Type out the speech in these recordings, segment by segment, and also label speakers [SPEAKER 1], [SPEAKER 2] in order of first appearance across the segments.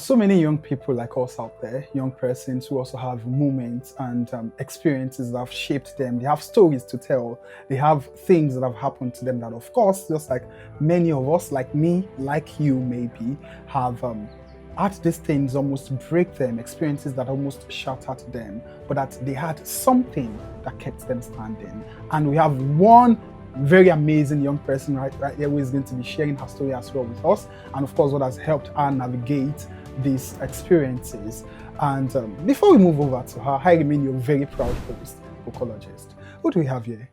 [SPEAKER 1] So many young people like us out there, young persons who also have moments and experiences that have shaped them. They have stories to tell. They have things that have happened to them that, of course, just like many of us, like me, like you, maybe, have had these things almost break them, experiences that almost shattered them, but that they had something that kept them standing. And we have one very amazing young person right here who is going to be sharing her story as well with us, and of course, what has helped her navigate these experiences. And before we move over to her, I remain your very proud host, Bocologist. Who do we have here?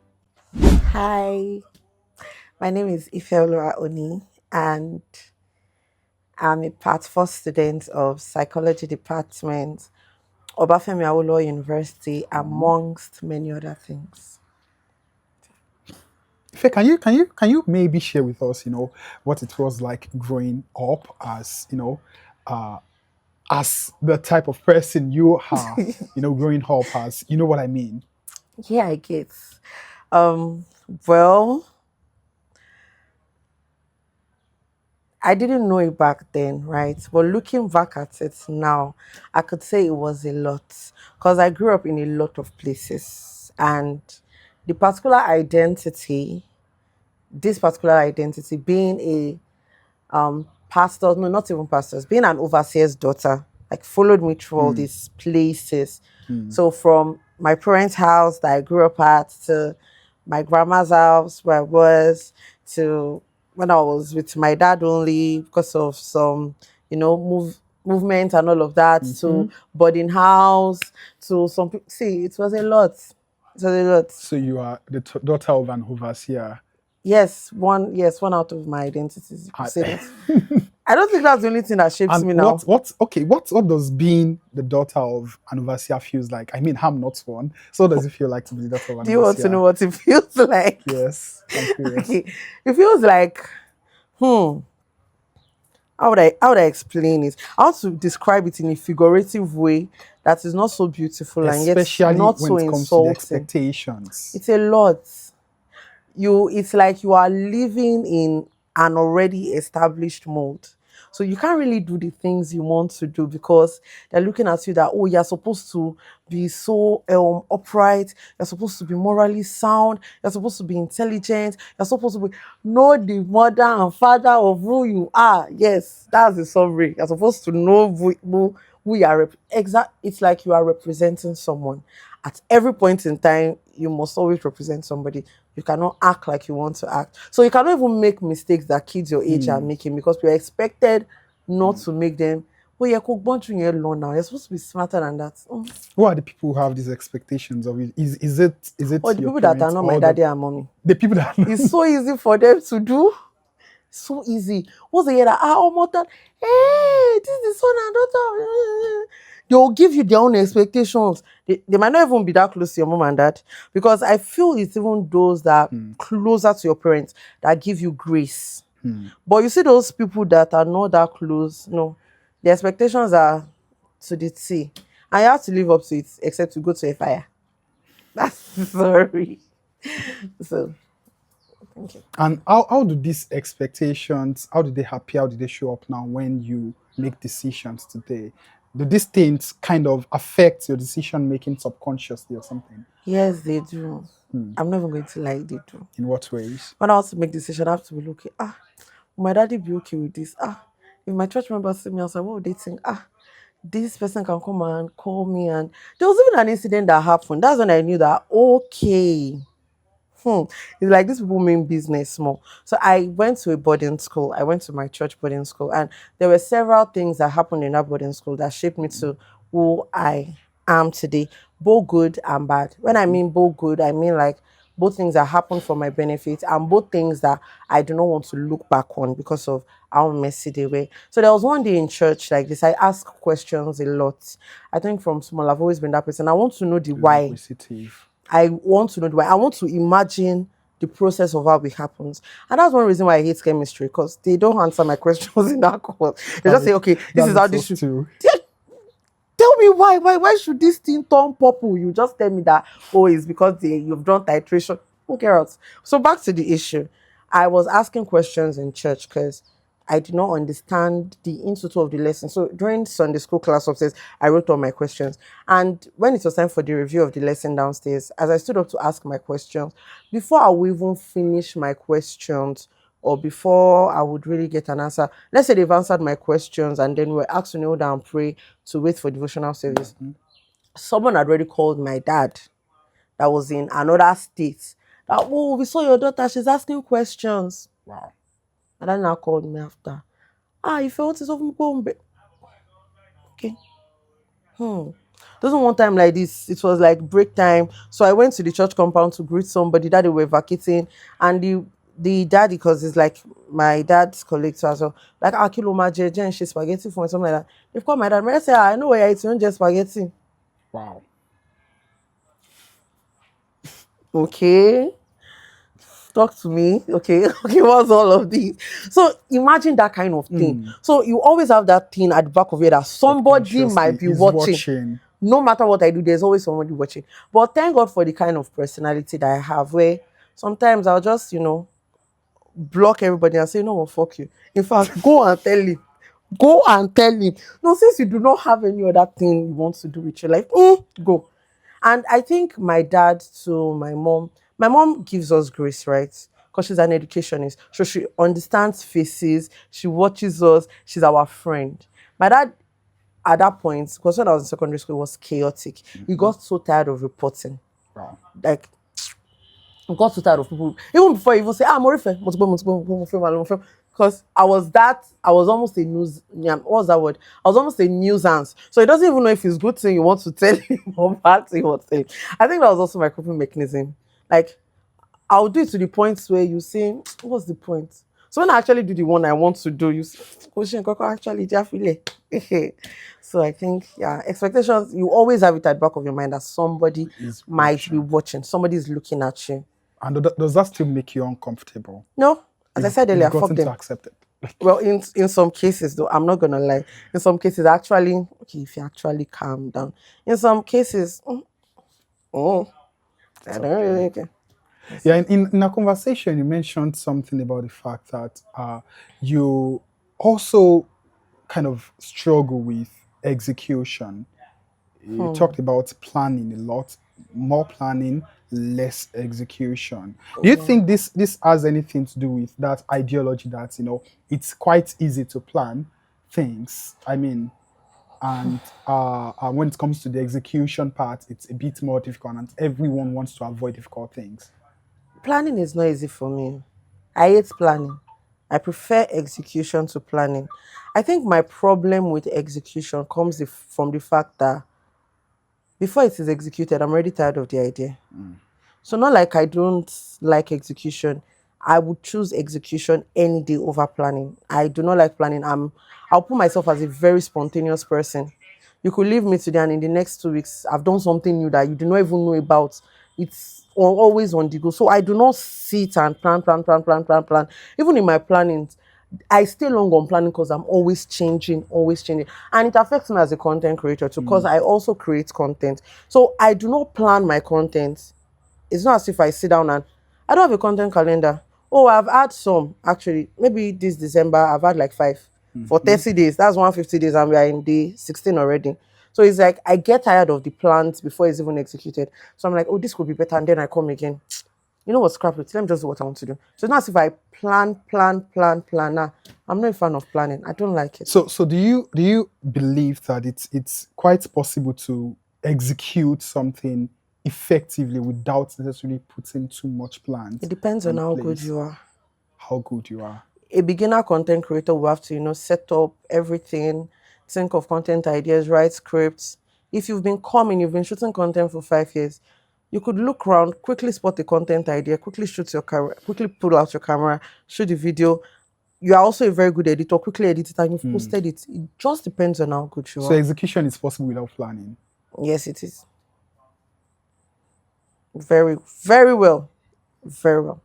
[SPEAKER 2] Hi, my name is Ifeoluwa, and I'm a part four student of psychology department, Obafemi Awolowo University,
[SPEAKER 1] Mhm.
[SPEAKER 2] amongst many other things.
[SPEAKER 1] Ife, can you maybe share with us, what it was like growing up as, uh, as the type of person you are, growing up as, you know what I mean?
[SPEAKER 2] Yeah, I guess. Um, well, I didn't know it back then, right? But looking back at it now, I could say it was a lot because I grew up in a lot of places, and the particular identity, this particular identity being a pastors, no, not even pastors, being an overseer's daughter, like followed me through all
[SPEAKER 1] Mm,
[SPEAKER 2] these places.
[SPEAKER 1] mm,
[SPEAKER 2] So from my parents' house that I grew up at to my grandma's house where I was to when I was with my dad only because of some, movement and all of that to
[SPEAKER 1] mhm.
[SPEAKER 2] boarding house to some see, it was a lot. It was a lot.
[SPEAKER 1] So you are the daughter of an overseer.
[SPEAKER 2] Yes, one out of my identities, you could
[SPEAKER 1] I-
[SPEAKER 2] say that. I don't think that's the only thing that shapes
[SPEAKER 1] And
[SPEAKER 2] me
[SPEAKER 1] what
[SPEAKER 2] now.
[SPEAKER 1] what okay, what does being the daughter of an overseer feels like? I mean, I'm not one. So what does it feel like to be the daughter of an
[SPEAKER 2] Do you want to know
[SPEAKER 1] overseer?
[SPEAKER 2] what it feels like?
[SPEAKER 1] Yes, I'm curious.
[SPEAKER 2] Okay. It feels like, hmm, how would I explain it? How to describe it in a figurative way that is not so beautiful and yet
[SPEAKER 1] Especially
[SPEAKER 2] not
[SPEAKER 1] when
[SPEAKER 2] so
[SPEAKER 1] it comes to the
[SPEAKER 2] insulting.
[SPEAKER 1] expectations.
[SPEAKER 2] It's a lot. It's like you are living in an already established mode. So you can't really do the things you want to do because they're looking at you that, oh, you're supposed to be so upright, you're supposed to be morally sound, you're supposed to be intelligent, you're supposed to be know the mother and father of who you are. Yes, that's the summary. You're supposed to know who you are. It's like you are representing someone. At every point in time, you must always represent somebody. You cannot act like you want to act. So you cannot even make mistakes that kids your age are
[SPEAKER 1] Hmm.
[SPEAKER 2] making because you're expected not
[SPEAKER 1] Hmm.
[SPEAKER 2] to make them. Oh, you're going through your law now. You're supposed to be smarter than that.
[SPEAKER 1] Who are the people who have these expectations of it? Is it
[SPEAKER 2] Or the
[SPEAKER 1] your
[SPEAKER 2] people that are
[SPEAKER 1] parents
[SPEAKER 2] not my
[SPEAKER 1] or the
[SPEAKER 2] daddy and mommy.
[SPEAKER 1] the people that
[SPEAKER 2] It's so easy for them to do. So easy. Once they hear that, oh, mother, hey, this is the son and daughter. They'll give you their own expectations. They might not even be that close to your mom and dad because I feel it's even those that are
[SPEAKER 1] Hmm.
[SPEAKER 2] closer to your parents that give you grace.
[SPEAKER 1] Hmm.
[SPEAKER 2] But you see those people that are not that close, no, the expectations are to the T. And you have to live up to it except to go to a fire. That's sorry. So thank you.
[SPEAKER 1] And how do these expectations, how do they appear, how do they show up now when you make decisions today? Do these things kind of affect your decision making subconsciously or something?
[SPEAKER 2] Yes, they do.
[SPEAKER 1] Hmm.
[SPEAKER 2] I'm not even going to lie, they do.
[SPEAKER 1] In what ways?
[SPEAKER 2] When I want to make decision, I have to be looking. Will my daddy be okay with this? If my church members see me outside, what would they think? This person can come and call me. And there was even an incident that happened. That's when I knew that okay. Hmm. It's like these people mean business more. So I went to a boarding school. I went to my church boarding school, and there were several things that happened in that boarding school that shaped me to who I am today, both good and bad. When I
[SPEAKER 1] Mhm.
[SPEAKER 2] mean both good, I mean like both things that happened for my benefit and both things that I do not want to look back on because of how messy they were. So there was one day in church like this. I ask questions a lot. I think from small, I've always been that person. I want to know the
[SPEAKER 1] Very
[SPEAKER 2] why.
[SPEAKER 1] inquisitive.
[SPEAKER 2] I want to know why. I want to imagine the process of how it happens. And that's one reason why I hate chemistry, because they don't answer my questions in that course. They
[SPEAKER 1] That
[SPEAKER 2] just say,
[SPEAKER 1] makes
[SPEAKER 2] okay, this
[SPEAKER 1] that
[SPEAKER 2] is how
[SPEAKER 1] makes
[SPEAKER 2] this
[SPEAKER 1] us
[SPEAKER 2] should.
[SPEAKER 1] too.
[SPEAKER 2] Tell me why. Why should this thing turn purple? You just tell me that, oh, it's because you've done titration. Who cares? So back to the issue. I was asking questions in church because I did not understand the institute of the lesson. So during Sunday school class upstairs, I wrote all my questions. And when it was time for the review of the lesson downstairs, as I stood up to ask my questions, before I would even finish my questions, or before I would really get an answer, let's say they've answered my questions and then we're asked to kneel down and pray to wait for devotional service.
[SPEAKER 1] Mm-hmm.
[SPEAKER 2] Someone had already called my dad that was in another state. That, oh, we saw your daughter, she's asking questions.
[SPEAKER 1] Wow.
[SPEAKER 2] And then now called me after. Ah, if you want to solve me, go okay. Doesn't one time like this. It was like break time. So I went to the church compound to greet somebody that they were vacating. And the daddy, because it's like my dad's colleague as well, like Akilo Maje, Jen, she spaghetti for me, something like that. They've called my dad. I say, I know where you're eating, just spaghetti.
[SPEAKER 1] Wow.
[SPEAKER 2] Okay. Talk to me. Okay. Okay, what's all of this? So imagine that kind of thing. So you always have that thing at the back of your head that somebody might
[SPEAKER 1] Subconsciously
[SPEAKER 2] be
[SPEAKER 1] is
[SPEAKER 2] watching.
[SPEAKER 1] watching.
[SPEAKER 2] No matter what I do, there's always somebody watching. But thank God for the kind of personality that I have, where sometimes I'll just, block everybody and say, no, fuck you. In fact, go and tell him. Go and tell him. No, since you do not have any other thing you want to do with your life, go. And I think my dad to my mom gives us grace, right? Because she's an educationist. So she understands faces, she watches us, she's our friend. My dad, at that point, because when I was in secondary school, it was chaotic. He got so tired of reporting.
[SPEAKER 1] Wow.
[SPEAKER 2] Like, he got so tired of people. Even before he even say, Morife, because I was almost a news, yeah, what's that word? I was almost a nuisance. So he doesn't even know if it's good thing you want to tell him or bad thing you want to tell him. I think that was also my coping mechanism. Like, I'll do it to the point where you say, what's the point? So when I actually do the one I want to do, you say, "Koshin, Koko, actually, Jafile." So I think, yeah, expectations, you always have it at the back of your mind that somebody
[SPEAKER 1] Is
[SPEAKER 2] might be
[SPEAKER 1] watching.
[SPEAKER 2] watching, somebody is looking at you.
[SPEAKER 1] And does that still make you uncomfortable?
[SPEAKER 2] No, as I said
[SPEAKER 1] You've
[SPEAKER 2] earlier, fuck
[SPEAKER 1] gotten to
[SPEAKER 2] them.
[SPEAKER 1] accept it.
[SPEAKER 2] Well, in some cases, though, I'm not gonna lie. In some cases, actually, okay, if you actually calm down. In some cases, I
[SPEAKER 1] It's
[SPEAKER 2] don't
[SPEAKER 1] okay.
[SPEAKER 2] really care.
[SPEAKER 1] Yeah, in a conversation, you mentioned something about the fact that you also kind of struggle with execution. You talked about planning a lot, more planning, less execution. Do you
[SPEAKER 2] Yeah.
[SPEAKER 1] think this has anything to do with that ideology that it's quite easy to plan things? I mean, and when it comes to the execution part, it's a bit more difficult, and everyone wants to avoid difficult things.
[SPEAKER 2] Planning is not easy for me. I hate planning. I prefer execution to planning. I think my problem with execution comes from the fact that before it is executed, I'm already tired of the idea. So not like I don't like execution. I would choose execution any day over planning. I do not like planning. I'll put myself as a very spontaneous person. You could leave me today and in the next 2 weeks I've done something new that you do not even know about. It's always on the go. So I do not sit and plan. Even in my planning, I stay long on planning because I'm always changing, always changing. And it affects me as a content creator too, because I also create content. So I do not plan my content. It's not as if I sit down and I don't have a content calendar. Oh, I've had some actually. Maybe this December I've had like five for
[SPEAKER 1] Mhm.
[SPEAKER 2] 30 days. That's 150 days and we are in day 16 already. So it's like I get tired of the plans before it's even executed. So I'm like, oh, this could be better. And then I come again. You know what, scrap it. Let me just do what I want to do. So it's not as if I plan. Nah, I'm not a fan of planning. I don't like it.
[SPEAKER 1] So do you believe that it's quite possible to execute something effectively without necessarily putting too much
[SPEAKER 2] It
[SPEAKER 1] plans
[SPEAKER 2] depends on
[SPEAKER 1] in
[SPEAKER 2] how good
[SPEAKER 1] place?
[SPEAKER 2] you are.
[SPEAKER 1] How good you are.
[SPEAKER 2] A beginner content creator will have to, set up everything, think of content ideas, write scripts. If you've been coming, you've been shooting content for 5 years, you could look around, quickly spot the content idea, quickly shoot your camera, quickly pull out your camera, shoot the video. You are also a very good editor, quickly edit it and you've posted it. It just depends on how good you
[SPEAKER 1] So
[SPEAKER 2] are.
[SPEAKER 1] execution is possible without planning.
[SPEAKER 2] Yes, it is. Very, very well. Very well.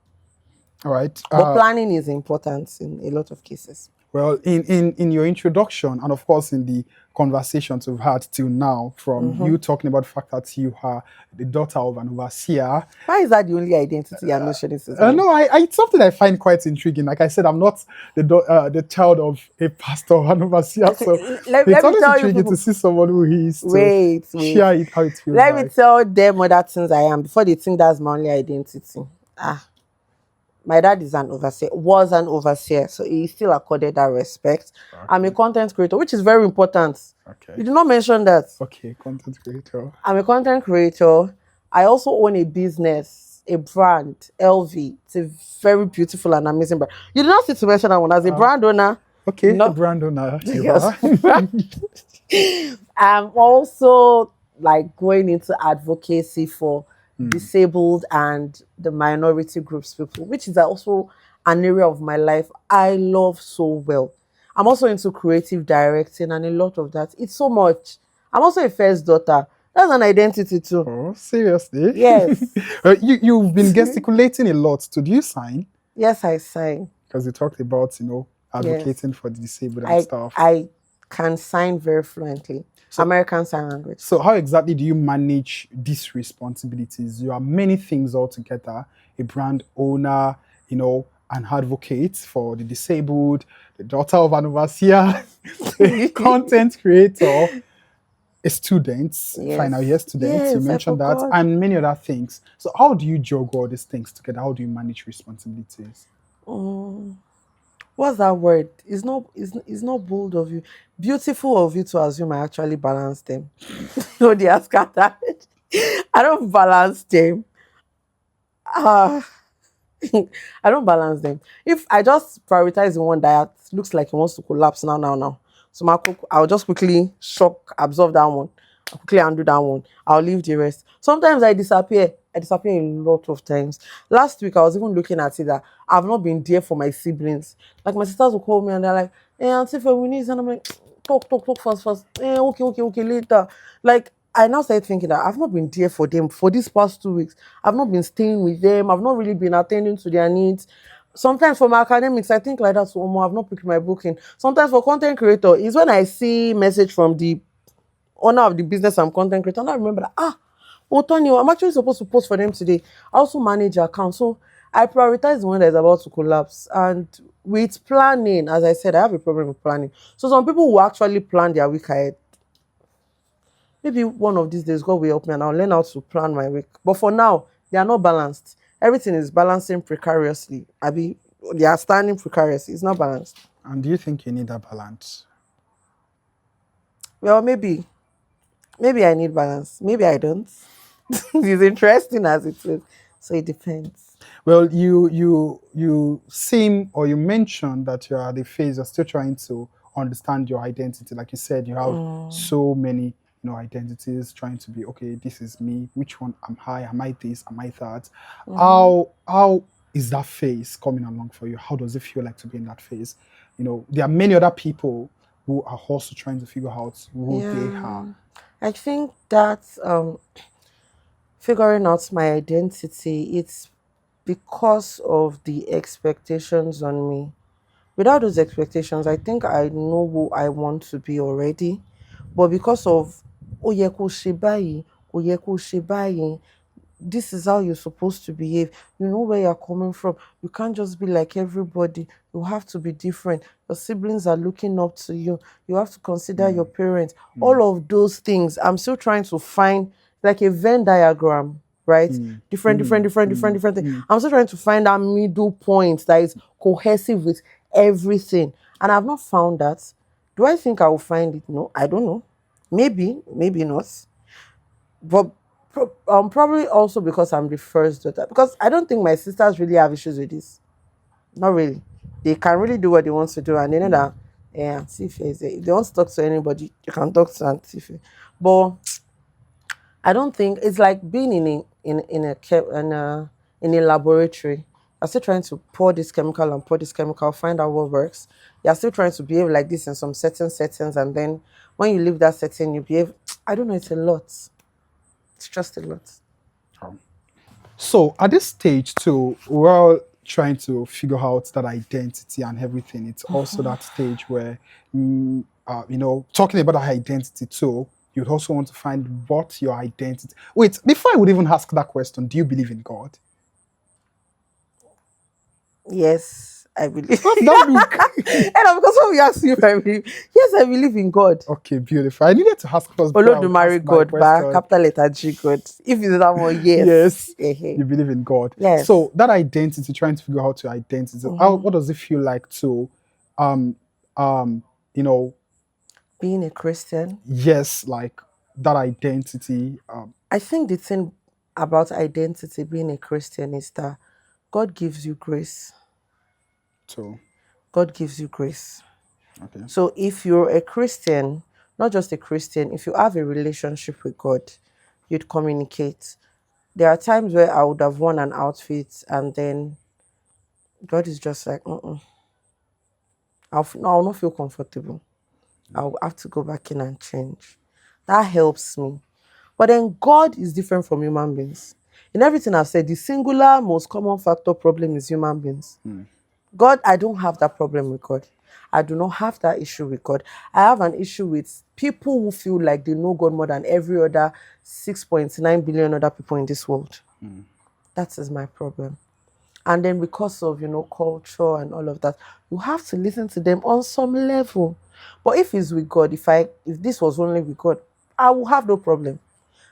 [SPEAKER 1] All right.
[SPEAKER 2] But planning is important in a lot of cases.
[SPEAKER 1] Well, in your introduction, and of course in the conversations we've had till now, from
[SPEAKER 2] Mm-hmm.
[SPEAKER 1] you talking about the fact that you are the daughter of an overseer.
[SPEAKER 2] Why is that the only identity you're not sharing this with?
[SPEAKER 1] No, it's something I find quite intriguing. Like I said, I'm not the child of a pastor or an overseer, so it's
[SPEAKER 2] Let me
[SPEAKER 1] always
[SPEAKER 2] tell you
[SPEAKER 1] intriguing to
[SPEAKER 2] people.
[SPEAKER 1] see someone who is to
[SPEAKER 2] Wait.
[SPEAKER 1] share it how it feels
[SPEAKER 2] Let me
[SPEAKER 1] like.
[SPEAKER 2] tell them other things I am before they think that's my only identity. Ah, my dad is an overseer, was an overseer, so he still accorded that respect. I'm a
[SPEAKER 1] Okay,
[SPEAKER 2] content creator, which is very important.
[SPEAKER 1] okay,
[SPEAKER 2] You did not mention that.
[SPEAKER 1] okay. Content creator.
[SPEAKER 2] I'm a content creator. I also own a business, a brand, LV. It's a very beautiful and amazing brand. You did not see to mention that one as a
[SPEAKER 1] Uh,
[SPEAKER 2] brand owner.
[SPEAKER 1] okay, a
[SPEAKER 2] No,
[SPEAKER 1] brand owner. You
[SPEAKER 2] yes.
[SPEAKER 1] are.
[SPEAKER 2] I'm also like going into advocacy for
[SPEAKER 1] Hmm.
[SPEAKER 2] disabled and the minority groups people, which is also an area of my life I love so well. I'm also into creative directing and a lot of that. It's so much. I'm also a first daughter. That's an identity too.
[SPEAKER 1] Oh, seriously?
[SPEAKER 2] Yes.
[SPEAKER 1] You've been gesticulating a lot. So do you sign?
[SPEAKER 2] Yes, I sign.
[SPEAKER 1] Because you talked about,
[SPEAKER 2] Yes.
[SPEAKER 1] advocating for the disabled and
[SPEAKER 2] I
[SPEAKER 1] stuff.
[SPEAKER 2] I can sign very fluently.
[SPEAKER 1] So,
[SPEAKER 2] American Sign Language.
[SPEAKER 1] so how exactly do you manage these responsibilities? You are many things altogether. A brand owner, an advocate for the disabled, the daughter of an overseer, a content creator, a student, final year
[SPEAKER 2] Yes.
[SPEAKER 1] student. You
[SPEAKER 2] Yes, I
[SPEAKER 1] mentioned that,
[SPEAKER 2] forgot.
[SPEAKER 1] and many other things. So how do you juggle all these things together? How do you manage responsibilities?
[SPEAKER 2] Mm, what's that word? It's not bold of you. Beautiful of you to assume I actually balance them. No, they are scattered. I don't balance them. Ah, I don't balance them. If I just prioritize the one that looks like it wants to collapse now. So I'll just quickly shock, absorb that one. I'll quickly undo that one. I'll leave the rest. Sometimes I disappear. I disappear a lot of times. Last week I was even looking at it that I've not been there for my siblings. Like my sisters will call me and they're like, "Hey, Auntie, we need," and I'm like, talk fast. Okay, later. Like I now started thinking that I've not been there for them for these past 2 weeks. I've not been staying with them. I've not really been attending to their needs. Sometimes for my academics, I think like that. So I've not picked my booking. Sometimes for content creator, is when I see message from the owner of the business I'm content creator, and I remember that oh Thorny, I'm actually supposed to post for them today. I also manage your account. So I prioritize the one that is about to collapse. And with planning, as I said, I have a problem with planning. So some people who actually plan their week ahead, maybe one of these days God will help me and I'll learn how to plan my week. But for now, they are not balanced. Everything is balancing precariously. They are standing precariously. It's not balanced.
[SPEAKER 1] And do you think you need that balance?
[SPEAKER 2] Well, maybe I need balance. Maybe I don't. It's interesting as it is. So it depends.
[SPEAKER 1] Well, you seem or you mentioned that you're at the phase you're still trying to understand your identity. Like you said, you have
[SPEAKER 2] Mm,
[SPEAKER 1] so many, identities trying to be okay. This is me. Which one am I? Am I this? Am I that?
[SPEAKER 2] mm-hmm.
[SPEAKER 1] How is that phase coming along for you? How does it feel like to be in that phase? There are many other people who are also trying to figure out who they are.
[SPEAKER 2] Yeah. I think that figuring out my identity, it's because of the expectations on me. Without those expectations, I think I know who I want to be already. But because of ó yẹ kó ṣe báyìí, kò yẹ kó ṣe báyìí, this is how you're supposed to behave. You know where you're coming from. You can't just be like everybody. You have to be different. Your siblings are looking up to you. You have to consider your
[SPEAKER 1] Mm,
[SPEAKER 2] parents.
[SPEAKER 1] mm,
[SPEAKER 2] All of those things. I'm still trying to find like a Venn diagram, right?
[SPEAKER 1] mm,
[SPEAKER 2] Different,
[SPEAKER 1] mm,
[SPEAKER 2] different, different,
[SPEAKER 1] mm,
[SPEAKER 2] different things.
[SPEAKER 1] mm.
[SPEAKER 2] I'm still trying to find that middle point that is cohesive with everything. And I've not found that. Do I think I will find it? No, I don't know. Maybe not. But probably also because I'm the first daughter. Because I don't think my sisters really have issues with this. Not really. They can really do what they want to do, and they know that. Yeah, Auntie Ife is there. If they want to talk to anybody, you can talk to Auntie Ife. But I don't think it's like being in a laboratory. You're still trying to pour this chemical and pour this chemical, find out what works. You're still trying to behave like this in some certain settings, and then when you leave that setting, you behave. I don't know. It's a lot. It's just a lot.
[SPEAKER 1] So at this stage too, well, trying to figure out that identity and everything, it's also that stage where, talking about that identity too, you'd also want to find what your identity. Wait, before I would even ask that question, do you believe in God?
[SPEAKER 2] Yes, I believe.
[SPEAKER 1] What's that look?
[SPEAKER 2] And because when we ask you if I believe, yes, I believe in God.
[SPEAKER 1] Okay, beautiful. I needed to ask first before I would
[SPEAKER 2] Olodumare
[SPEAKER 1] ask my
[SPEAKER 2] God, ba
[SPEAKER 1] question.
[SPEAKER 2] capital letter G God. If it's that one, yes.
[SPEAKER 1] Yes,
[SPEAKER 2] Eh-heh.
[SPEAKER 1] you believe in God.
[SPEAKER 2] Yes.
[SPEAKER 1] So that identity, trying to figure out your identity,
[SPEAKER 2] Hmm.
[SPEAKER 1] what does it feel like to, um, um, you know,
[SPEAKER 2] Being a Christian,
[SPEAKER 1] yes, like that identity,
[SPEAKER 2] I think the thing about identity being a Christian is that God gives you grace.
[SPEAKER 1] to
[SPEAKER 2] God gives you grace.
[SPEAKER 1] okay,
[SPEAKER 2] So if you're a Christian, not just a Christian, if you have a relationship with God, you'd communicate. There are times where I would have worn an outfit and then God is just like, no, I'll not feel comfortable. I'll have to go back in and change. That helps me. But then God is different from human beings. In everything I've said, the singular most common factor problem is human beings. God, I don't have that problem with God. I do not have that issue with God. I have an issue with people who feel like they know God more than every other 6.9 billion other people in this world. That is my problem. And then because of, culture and all of that, you have to listen to them on some level. But if it's with God, if this was only with God, I will have no problem.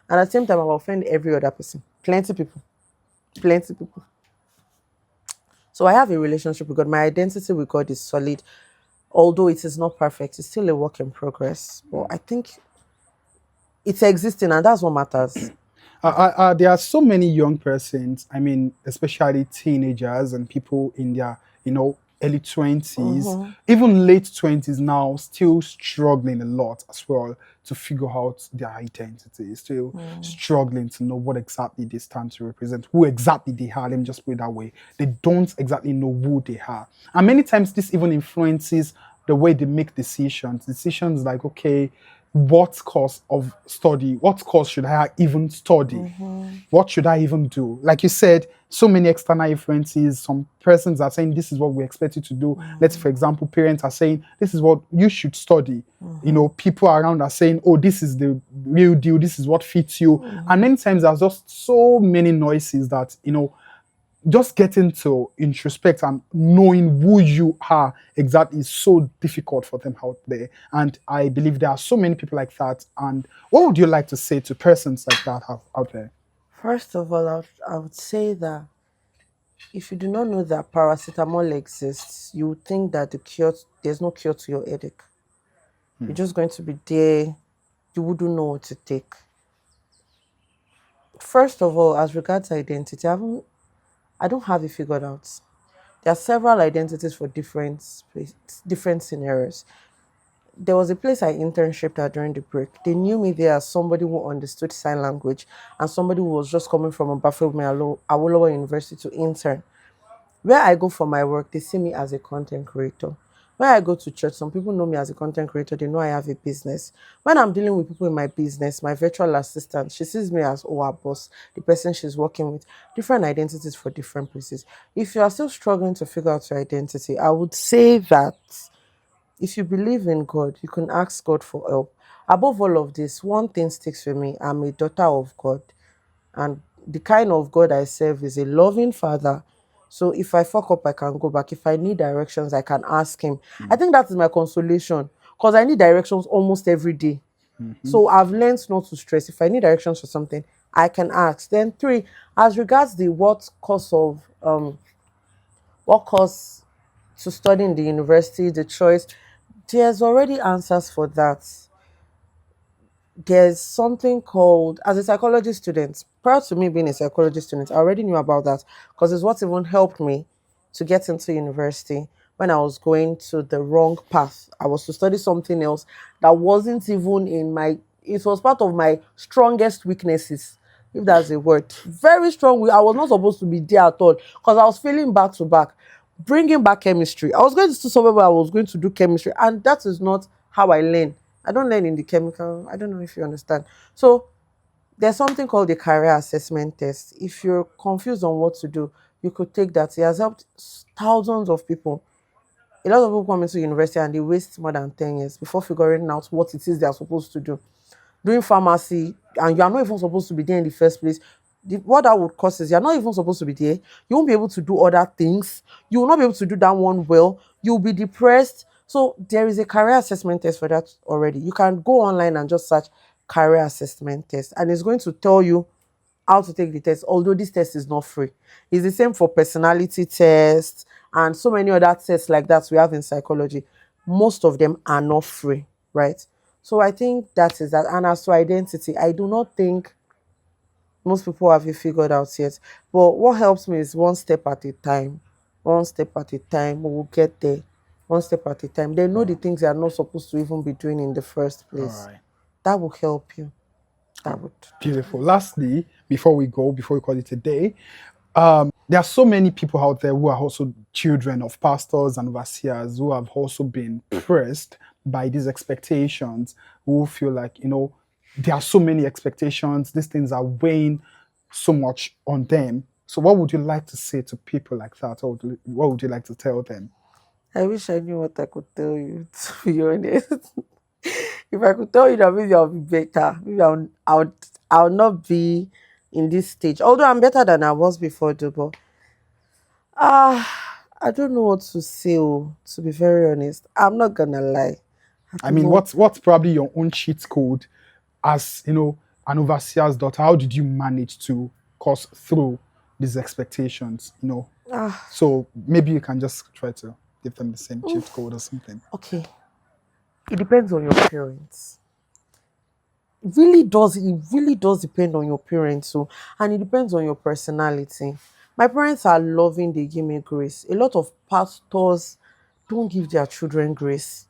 [SPEAKER 2] And at the same time, I will offend every other person. Plenty people. Plenty people. So I have a relationship with God. My identity with God is solid. Although it is not perfect, it's still a work in progress. But I think it's existing and that's what matters.
[SPEAKER 1] there are so many young persons, I mean, especially teenagers and people in their, early 20s,
[SPEAKER 2] Mm-hmm.
[SPEAKER 1] even late 20s now, still struggling a lot as well to figure out their identity, still struggling to know what exactly they stand to represent, who exactly they are. Let me just put it that way. They don't exactly know who they are. And many times this even influences the way they make decisions. Decisions like, okay, what course of study, what course should I even study?
[SPEAKER 2] Mm-hmm.
[SPEAKER 1] What should I even do? Like you said, so many external influences. Some persons are saying this is what we expect you to do. Let's, for example, parents are saying this is what you should study.
[SPEAKER 2] Mm-hmm.
[SPEAKER 1] People around are saying, oh, this is the real deal. This is what fits you. And
[SPEAKER 2] Mm-hmm.
[SPEAKER 1] many times there's just so many noises that, just getting to introspect and knowing who you are exactly is so difficult for them out there. And I believe there are so many people like that. And what would you like to say to persons like that out there?
[SPEAKER 2] First of all, I would say that if you do not know that paracetamol exists, you would think that there's no cure to your headache. You're just going to be there. You wouldn't know what to take. First of all, as regards identity, I don't have it figured out. There are several identities for different scenarios. There was a place I internshiped at during the break. They knew me there as somebody who understood sign language and somebody who was just coming from Obafemi Awolowo University to intern. Where I go for my work, they see me as a content creator. When I go to church, some people know me as a content creator. They know I have a business. When I'm dealing with people in my business, my virtual assistant, she sees me as, our boss, the person she's working with. Different identities for different places. If you are still struggling to figure out your identity, I would say that if you believe in God, you can ask God for help. Above all of this, one thing sticks with me. I'm a daughter of God. And the kind of God I serve is a loving father. So if I fuck up, I can go back. If I need directions, I can ask him. I think that is my consolation because I need directions almost every day. So I've learned not to stress. If I need directions for something, I can ask. Then three, as regards the what course to study in the university, the choice, there's already answers for that. There's something called, as a psychology student, prior to me being a psychology student, I already knew about that because it's what even helped me to get into university when I was going to the wrong path. I was to study something else that wasn't even it was part of my strongest weaknesses, if that's a word. Very strong. I was not supposed to be there at all because I was feeling back to back, bringing back chemistry. I was going to somewhere where I was going to do chemistry, and that is not how I learn. I don't learn in the chemical. I don't know if you understand. So there's something called the career assessment test. If you're confused on what to do, you could take that. It has helped thousands of people. A lot of people come into university and they waste more than 10 years before figuring out what it is they are supposed to do. Doing pharmacy, and you are not even supposed to be there in the first place. What that would cause is you're not even supposed to be there. You won't be able to do other things. You will not be able to do that one well. You'll be depressed. So there is a career assessment test for that already. You can go online and just search career assessment test, and it's going to tell you how to take the test, although this test is not free. It's the same for personality tests and so many other tests like that we have in psychology. Most of them are not free, right? So I think that is that. And as to identity, I do not think most people have it figured out yet. But what helps me is one step at a time. One step at a time. We will get there. One step at a time. They know the things they are not supposed to even be doing in the first
[SPEAKER 1] All
[SPEAKER 2] place.
[SPEAKER 1] right.
[SPEAKER 2] That will help you. That would.
[SPEAKER 1] Beautiful. Lastly, before we call it a day, there are so many people out there who are also children of pastors and overseers who have also been pressed by these expectations, who feel like, there are so many expectations, these things are weighing so much on them. So, what would you like to say to people like that? Or what would you like to tell them?
[SPEAKER 2] I wish I knew what I could tell you, to be honest. If I could tell you that, maybe I'll be better. Maybe I'll not be in this stage. Although I'm better than I was before, though. But I don't know what to say. Oh, to be very honest, I'm not gonna lie. I
[SPEAKER 1] I
[SPEAKER 2] don't
[SPEAKER 1] mean,
[SPEAKER 2] know.
[SPEAKER 1] what's probably your own cheat code as an overseer's daughter? How did you manage to course through these expectations?
[SPEAKER 2] Ah,
[SPEAKER 1] So maybe you can just try to give them the same cheat code or something.
[SPEAKER 2] okay. It depends on your parents. It really does depend on your parents, so, and it depends on your personality. My parents are loving, they give me grace. A lot of pastors don't give their children grace.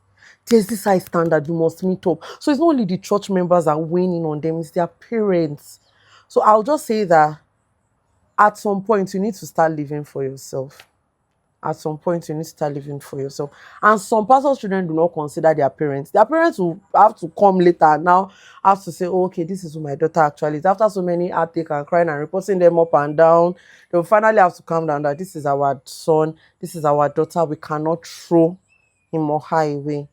[SPEAKER 2] There's this high standard you must meet up. So it's not only the church members are weighing on them, it's their parents. So I'll just say that at some point you need to start living for yourself. At some point you need to start living for yourself. And some pastors' children do not consider their parents. Their parents will have to come later and now have to say, oh, okay, this is who my daughter actually is. After so many heartache and crying and reporting them up and down, they'll finally have to calm down that this is our son, this is our daughter. We cannot throw him or her away.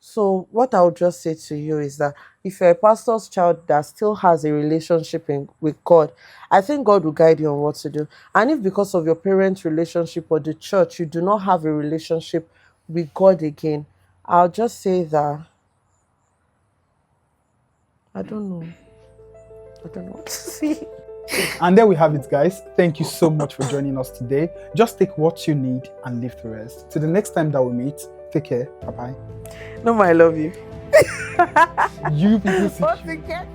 [SPEAKER 2] So what I would just say to you is that if you're a pastor's child that still has a relationship with God, I think God will guide you on what to do. And if because of your parents' relationship or the church, you do not have a relationship with God again, I'll just say that I don't know. I don't know what to say.
[SPEAKER 1] And there we have it, guys. Thank you so much for joining us today. Just take what you need and leave the rest. Till the next time that we meet, take care. Bye bye.
[SPEAKER 2] No, I love you.
[SPEAKER 1] You people.
[SPEAKER 2] But take care.